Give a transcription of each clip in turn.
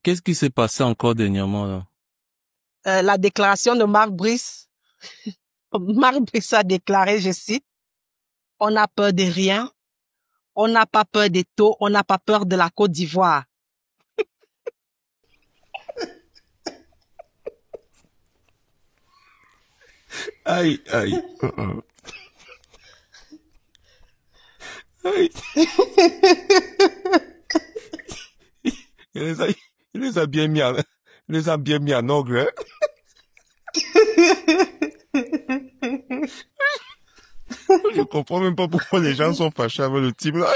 Qu'est-ce qui s'est passé encore dernièrement, là? La déclaration de Marc Brice. Marc Brice a déclaré, je cite, on n'a peur de rien, on n'a pas peur des taux, on n'a pas peur de la Côte d'Ivoire. Aïe, aïe. Aïe. Il les a, il les a bien mis en, il les a bien mis en ordre, hein. Je comprends même pas pourquoi les gens sont fâchés avec le type là.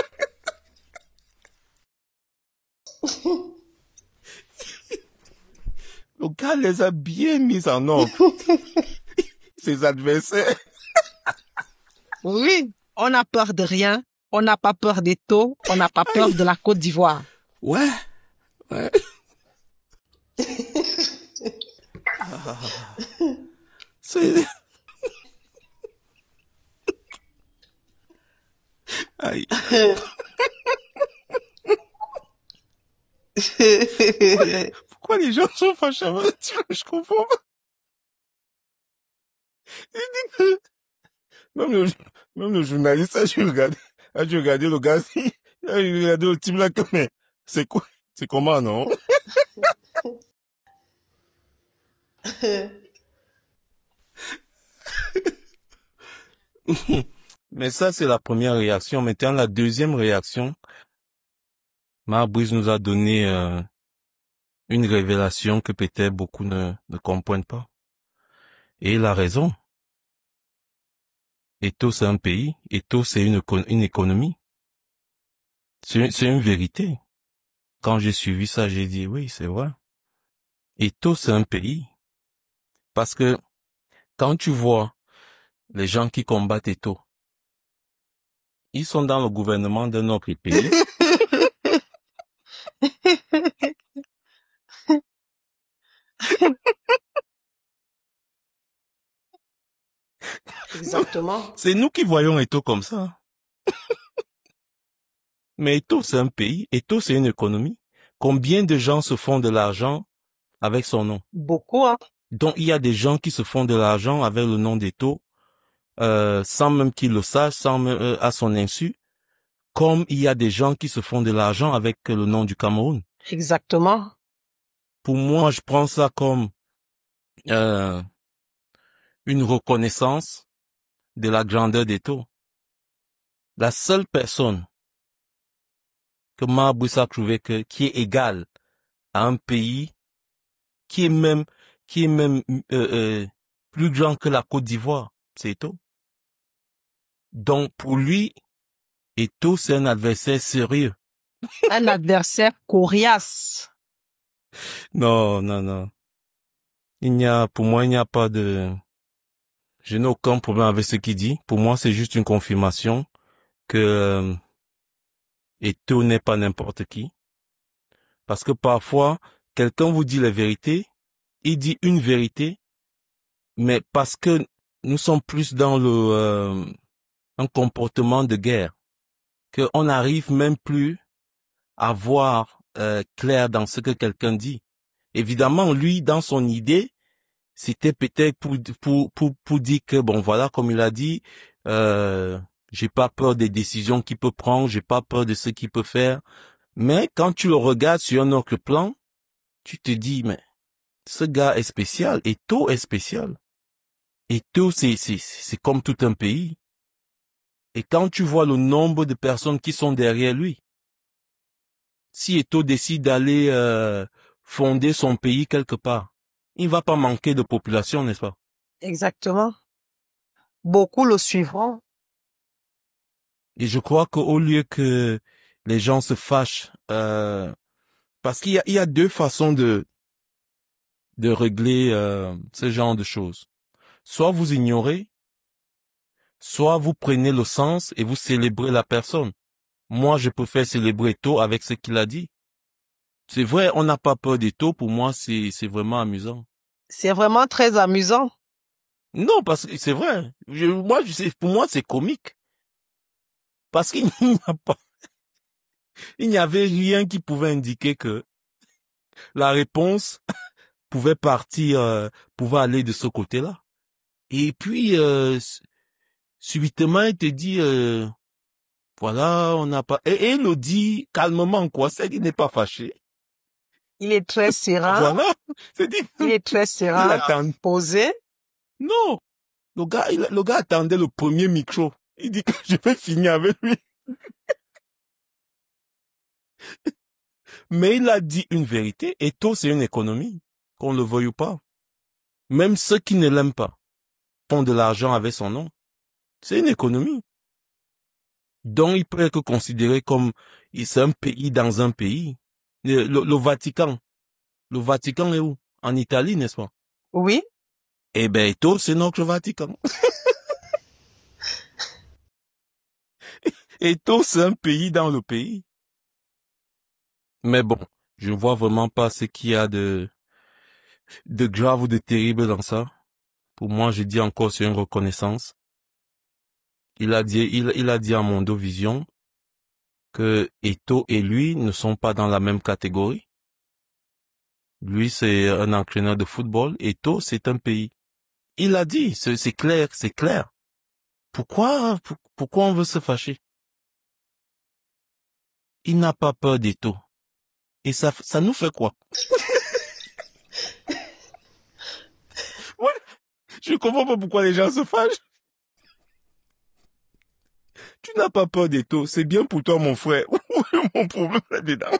Le gars les a bien mis en ordre. Ses adversaires. Oui, on n'a peur de rien, on n'a pas peur des taux, on n'a pas peur de la Côte d'Ivoire. Ouais, ouais. C'est... Aïe. Pourquoi les gens sont fâchés avec le type? Je comprends pas. Il dit que même le, même le journaliste a dû regarder le gars, il a regardé le type là comme, mais c'est quoi, c'est comment, non? Mais ça, c'est la première réaction. Maintenant, la deuxième réaction, Marc Brice nous a donné une révélation que peut-être beaucoup ne comprennent pas. Et il a raison. Eto, c'est un pays. Eto, c'est une économie. C'est une vérité. Quand j'ai suivi ça, j'ai dit oui, c'est vrai. Eto, c'est un pays. Parce que quand tu vois les gens qui combattent Eto, ils sont dans le gouvernement d'un autre pays. Exactement. C'est nous qui voyons Eto comme ça. Mais Eto, c'est un pays. Eto, c'est une économie. Combien de gens se font de l'argent avec son nom? Beaucoup, hein. Donc, il y a des gens qui se font de l'argent avec le nom d'Eto, sans même qu'ils le sachent, sans même, à son insu. Comme il y a des gens qui se font de l'argent avec le nom du Cameroun. Exactement. Pour moi, je prends ça comme une reconnaissance de la grandeur d'Eto. La seule personne que Marc a trouvé qui est égale à un pays qui est même plus grand que la Côte d'Ivoire, c'est Eto. Donc pour lui, Eto c'est un adversaire sérieux. Un adversaire coriace. Non, non, non. Pour moi, il n'y a pas de, je n'ai aucun problème avec ce qu'il dit. Pour moi, c'est juste une confirmation que Eto n'est pas n'importe qui. Parce que parfois, quelqu'un vous dit la vérité, il dit une vérité, mais parce que nous sommes plus dans un comportement de guerre, qu'on n'arrive même plus à voir clair dans ce que quelqu'un dit. Évidemment, lui, dans son idée, c'était peut-être pour dire que, bon, voilà, comme il a dit, j'ai pas peur des décisions qu'il peut prendre, j'ai pas peur de ce qu'il peut faire. Mais quand tu le regardes sur un autre plan, tu te dis, mais ce gars est spécial, Eto est spécial. Eto, c'est comme tout un pays. Et quand tu vois le nombre de personnes qui sont derrière lui, si Eto décide d'aller fonder son pays quelque part, il va pas manquer de population, n'est-ce pas? Exactement. Beaucoup le suivront. Et je crois qu'au lieu que les gens se fâchent, parce il y a deux façons de régler ce genre de choses. Soit vous ignorez, soit vous prenez le sens et vous célébrez la personne. Moi, je préfère célébrer Eto avec ce qu'il a dit. C'est vrai, on n'a pas peur d'Eto. Pour moi, c'est vraiment amusant. C'est vraiment très amusant. Non, parce que c'est vrai. Pour moi, c'est comique. Parce qu'il n'y a pas, il n'y avait rien qui pouvait indiquer que la réponse pouvait partir, pouvait aller de ce côté-là. Et puis, subitement, il te dit, voilà, on n'a pas... Et il le dit calmement, quoi. C'est qu'il n'est pas fâché. Il est très serein. Voilà. C'est dit. Il est très Il serein, attend. posé. Non. Le gars attendait le premier micro. Il dit que je vais finir avec lui. Mais il a dit une vérité. Eto'o, c'est une économie. Qu'on le veuille ou pas. Même ceux qui ne l'aiment pas font de l'argent avec son nom. C'est une économie. Donc, il peut être considéré comme, c'est un pays dans un pays. Le Vatican. Le Vatican est où? En Italie, n'est-ce pas? Oui. Eh ben, Eto'o, c'est notre Vatican. Eto'o, c'est un pays dans le pays. Mais bon, je ne vois vraiment pas ce qu'il y a de grave ou de terrible dans ça. Pour moi, je dis encore, c'est une reconnaissance. Il a dit à Mondovision que Eto'o et lui ne sont pas dans la même catégorie. Lui, c'est un entraîneur de football. Eto'o, c'est un pays. Il a dit, c'est clair, c'est clair. Pourquoi on veut se fâcher? Il n'a pas peur d'Eto'o. Et ça nous fait quoi? Ouais, je comprends pas pourquoi les gens se fâchent. Tu n'as pas peur d'Eto'o, c'est bien pour toi, mon frère. Où est mon problème là-dedans?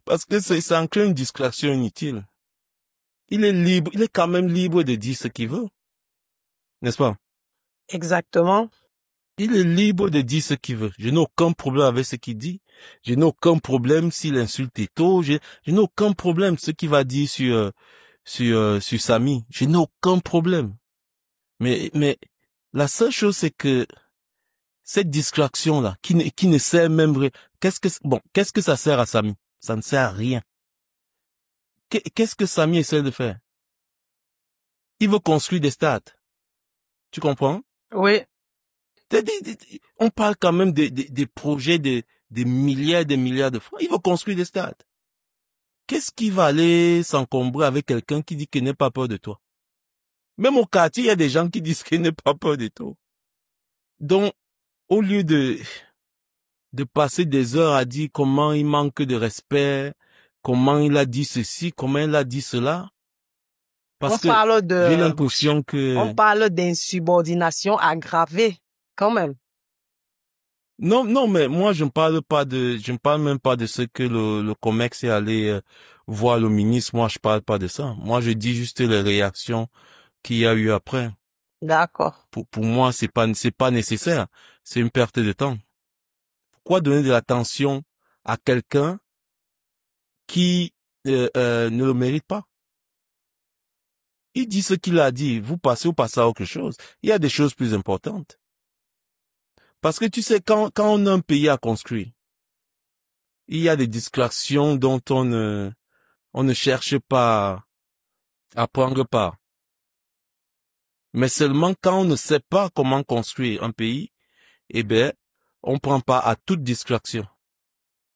Parce que ça en crée une distraction inutile. Il est libre, il est quand même libre de dire ce qu'il veut. N'est-ce pas? Exactement. Il est libre de dire ce qu'il veut. Je n'ai aucun problème avec ce qu'il dit. Je n'ai aucun problème s'il insulte Eto'o. Je n'ai aucun problème ce qu'il va dire sur Samy. Je n'ai aucun problème. Mais la seule chose, c'est que cette distraction-là, qui ne sert même rien. Qu'est-ce que ça sert à Samy? Ça ne sert à rien. Qu'est-ce que Samy essaie de faire? Il veut construire des stades. Tu comprends? Oui. On parle quand même des projets des milliards de francs. Il veut construire des stades. Qu'est-ce qui va aller s'encombrer avec quelqu'un qui dit qu'il n'est pas peur de toi? Même au quartier, il y a des gens qui disent qu'il n'est pas peur de toi. Donc, au lieu de passer des heures à dire comment il manque de respect, comment il a dit ceci, comment il a dit cela, parce que j'ai l'impression que... On parle d'insubordination aggravée, quand même. Non, mais moi, je ne parle même pas de ce que le COMEX est allé voir le ministre. Moi, je parle pas de ça. Moi, je dis juste les réactions qu'il y a eu après. D'accord. Pour moi, c'est pas nécessaire. C'est une perte de temps. Pourquoi donner de l'attention à quelqu'un qui ne le mérite pas? Il dit ce qu'il a dit. Vous passez à autre chose. Il y a des choses plus importantes. Parce que tu sais, quand on a un pays à construire, il y a des distractions dont on ne cherche pas à prendre part. Mais seulement quand on ne sait pas comment construire un pays, eh ben, on prend part à toute distraction.